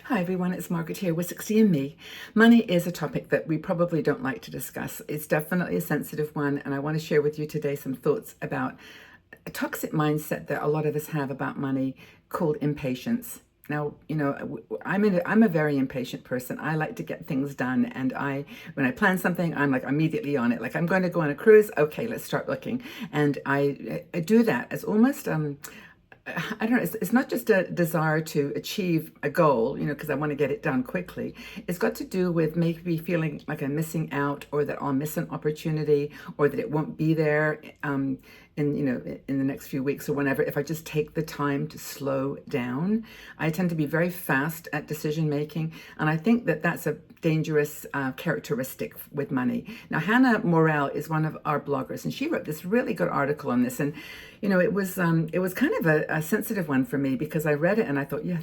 Hi everyone, it's Margaret here with 60 and Me. Money is a topic that we probably don't like to discuss. It's definitely a sensitive one, and I want to share with you today some thoughts about a toxic mindset that a lot of us have about money called impatience. Now, I'm a very impatient person. I like to get things done, and when I plan something, I'm like immediately on it. Like I'm going to go on a cruise. Okay, let's start looking, and I do that as almost I don't know, it's not just a desire to achieve a goal, because I want to get it done quickly. It's got to do with maybe feeling like I'm missing out, or that I'll miss an opportunity, or that it won't be there in the next few weeks or whenever, if I just take the time to slow down. I tend to be very fast at decision making, and I think that that's a dangerous characteristic with money. Now, Hannah Morel is one of our bloggers, and she wrote this really good article on this. And it was kind of a sensitive one for me, because I read it and I thought, yeah,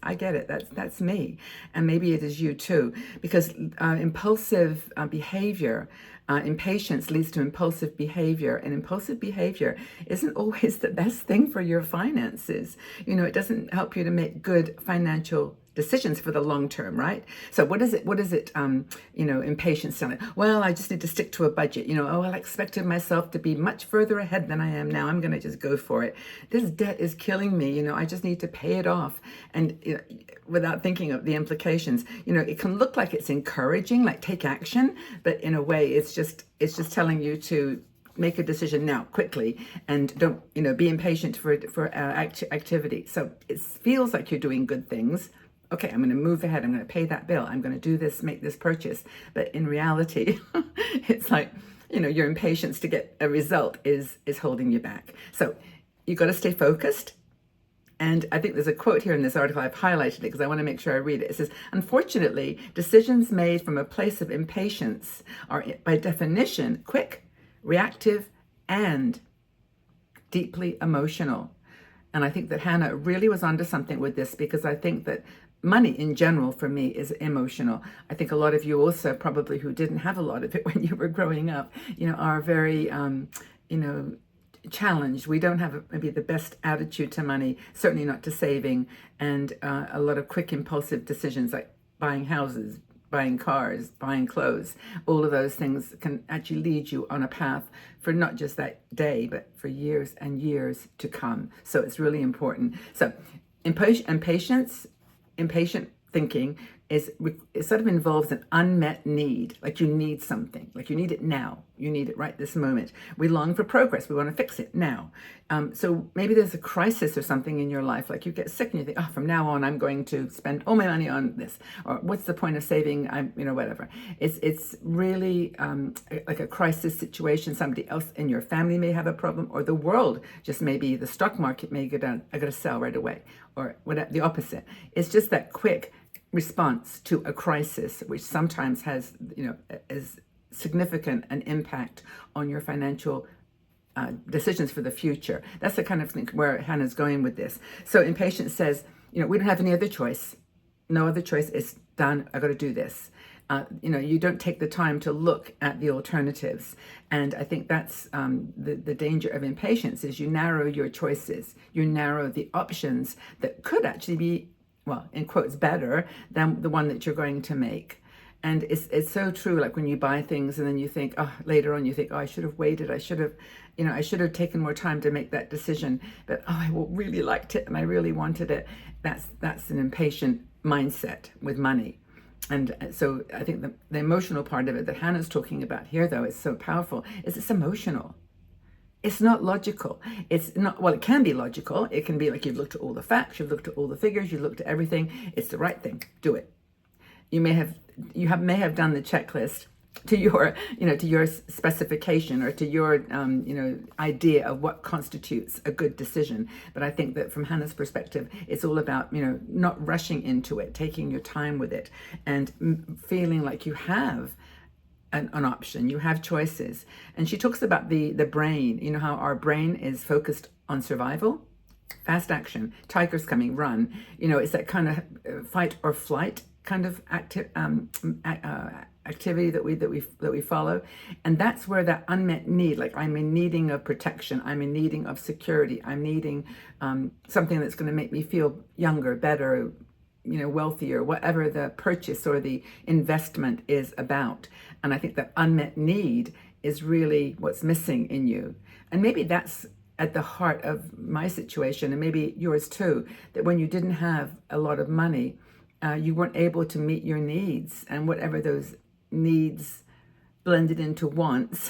I get it. That's me, and maybe it is you too, because impulsive behavior. Impatience leads to impulsive behavior, and impulsive behavior isn't always the best thing for your finances. It doesn't help you to make good financial decisions for the long term, right? So what is it, impatience telling? Well, I just need to stick to a budget. I expected myself to be much further ahead than I am now. I'm going to just go for it. This debt is killing me. I just need to pay it off. And without thinking of the implications, it can look like it's encouraging, like take action, but in a way it's just telling you to make a decision now, quickly, and don't, be impatient for activity. So it feels like you're doing good things. Okay, I'm going to move ahead. I'm going to pay that bill. I'm going to do this, make this purchase. But in reality, it's like, your impatience to get a result is holding you back. So you got to stay focused. And I think there's a quote here in this article. I've highlighted it because I want to make sure I read it. It says, unfortunately, decisions made from a place of impatience are by definition quick, reactive, and deeply emotional. And I think that Hannah really was onto something with this, because I think that money in general for me is emotional. I think a lot of you also, probably, who didn't have a lot of it when you were growing up, are very, challenged. We don't have maybe the best attitude to money, certainly not to saving, and a lot of quick impulsive decisions like buying houses, buying cars, buying clothes. All of those things can actually lead you on a path for not just that day, but for years and years to come. So it's really important. So impatient thinking it sort of involves an unmet need. Like you need something, like you need it now. You need it right this moment. We long for progress. We want to fix it now. So maybe there's a crisis or something in your life, like you get sick and you think, oh, from now on, I'm going to spend all my money on this, or what's the point of saving? Whatever. It's really like a crisis situation. Somebody else in your family may have a problem, or the world just maybe the stock market may go down. I got to sell right away, or whatever. The opposite. It's just that quick response to a crisis, which sometimes has, is significant an impact on your financial decisions for the future. That's the kind of thing where Hannah's going with this. So impatience says, we don't have any other choice. No other choice. It's done. I got to do this. You don't take the time to look at the alternatives. And I think that's the danger of impatience, is you narrow your choices. You narrow the options that could actually be, well, in quotes, better than the one that you're going to make. And it's so true. Like when you buy things and then you think, oh, later on you think, oh, I should have waited. I should have taken more time to make that decision. But oh, I really liked it and I really wanted it. That's an impatient mindset with money. And so I think the emotional part of it that Hannah's talking about here, though, is so powerful. It's emotional. It's not logical. It's not, well, it can be logical. It can be like you've looked at all the facts, you've looked at all the figures, you've looked at everything. It's the right thing. Do it. You may have done the checklist to your, to your specification, or to your, idea of what constitutes a good decision. But I think that from Hannah's perspective, it's all about, not rushing into it, taking your time with it, and feeling like you have an option, you have choices. And she talks about the brain, how our brain is focused on survival, fast action, tiger's coming, run. It's that kind of fight or flight kind of activity that we follow. And that's where that unmet need, like I'm in needing of protection, I'm in needing of security, I'm needing something that's going to make me feel younger, better, wealthier, whatever the purchase or the investment is about. And I think that unmet need is really what's missing in you. And maybe that's at the heart of my situation, and maybe yours too, that when you didn't have a lot of money, you weren't able to meet your needs, and whatever those needs blended into wants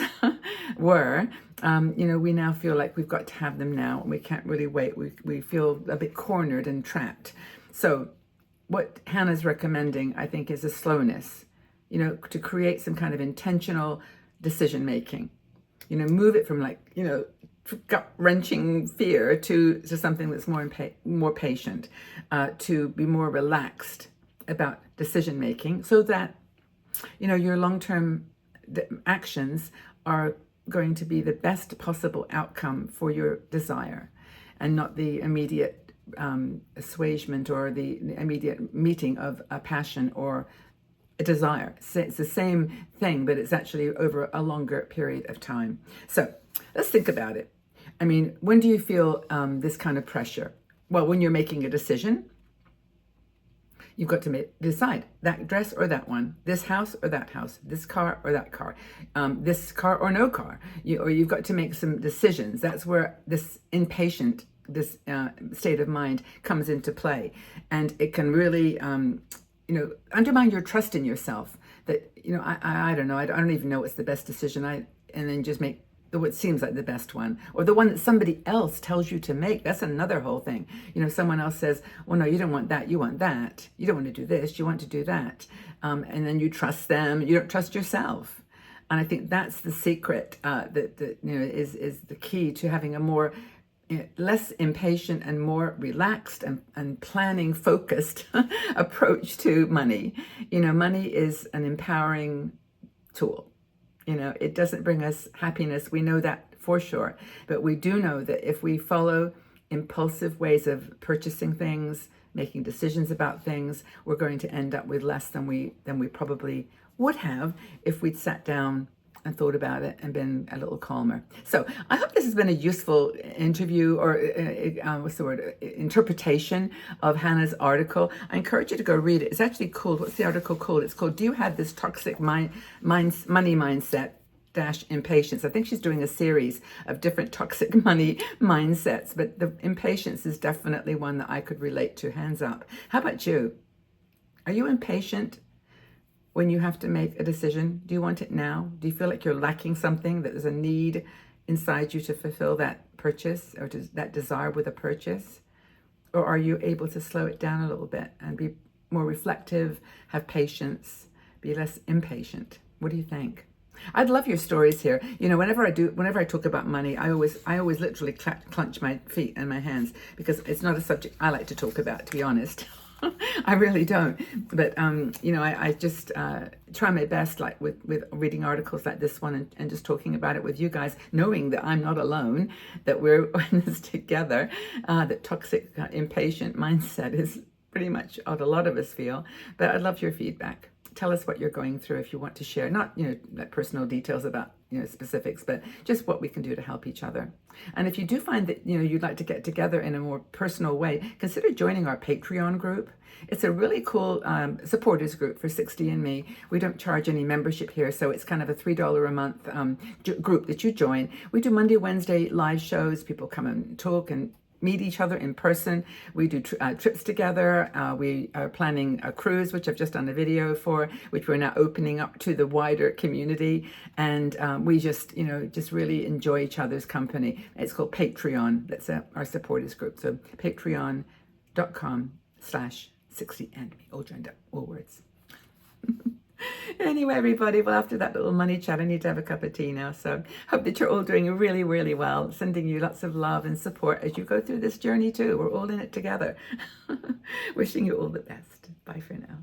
were, we now feel like we've got to have them now, and we can't really wait. We feel a bit cornered and trapped. So what Hannah's recommending, I think, is a slowness, to create some kind of intentional decision making, move it from gut-wrenching fear to something that's more patient, to be more relaxed about decision making, so that your long-term actions are going to be the best possible outcome for your desire, and not the immediate assuagement or the immediate meeting of a passion or a desire. It's the same thing, but it's actually over a longer period of time. So let's think about it. I mean, when do you feel this kind of pressure? Well, when you're making a decision, you've got to decide that dress or that one, this house or that house, this car or that car, this car or no car. You've got to make some decisions. That's where this impatient, this state of mind comes into play. And it can really, undermine your trust in yourself. That, I don't know, I don't even know what's the best decision. And then just make what seems like the best one, or the one that somebody else tells you to make. That's another whole thing. Someone else says, well, no, you don't want that, you want that. You don't want to do this, you want to do that. And then you trust them, you don't trust yourself. And I think that's the secret that is the key to having a more less impatient and more relaxed and planning focused approach to money. Money is an empowering tool. It doesn't bring us happiness. We know that for sure. But we do know that if we follow impulsive ways of purchasing things, making decisions about things, we're going to end up with less than we probably would have if we'd sat down and thought about it and been a little calmer. So I hope this has been a useful interview, or interpretation of Hannah's article. I encourage you to go read it. It's actually called, what's the article called? It's called, Do You Have This Toxic Money Mindset - Impatience? I think she's doing a series of different toxic money mindsets, but the impatience is definitely one that I could relate to. Hands up. How about you? Are you impatient when you have to make a decision? Do you want it now? Do you feel like you're lacking something, that there's a need inside you to fulfill that purchase, or that desire with a purchase? Or are you able to slow it down a little bit and be more reflective, have patience, be less impatient? What do you think? I'd love your stories here. Whenever I talk about money, I always literally clench my feet and my hands, because it's not a subject I like to talk about, to be honest. I really don't. But, I just try my best, like with reading articles like this one, and just talking about it with you guys, knowing that I'm not alone, that we're in this together, that toxic, impatient mindset is pretty much what a lot of us feel. But I'd love your feedback. Tell us what you're going through if you want to share, not, like personal details about, specifics, but just what we can do to help each other. And if you do find that, you'd like to get together in a more personal way, consider joining our Patreon group. It's a really cool supporters group for 60andMe. We don't charge any membership here, so it's kind of a $3 a month group that you join. We do Monday, Wednesday live shows. People come and talk and meet each other in person. We do trips together. We are planning a cruise, which I've just done a video for, which we're now opening up to the wider community. And we just really enjoy each other's company. It's called Patreon. That's our supporters group. So patreon.com/60andme, all joined up, all words. Anyway, everybody, well, after that little money chat, I need to have a cup of tea now. So hope that you're all doing really, really well. Sending you lots of love and support as you go through this journey too. We're all in it together. Wishing you all the best. Bye for now.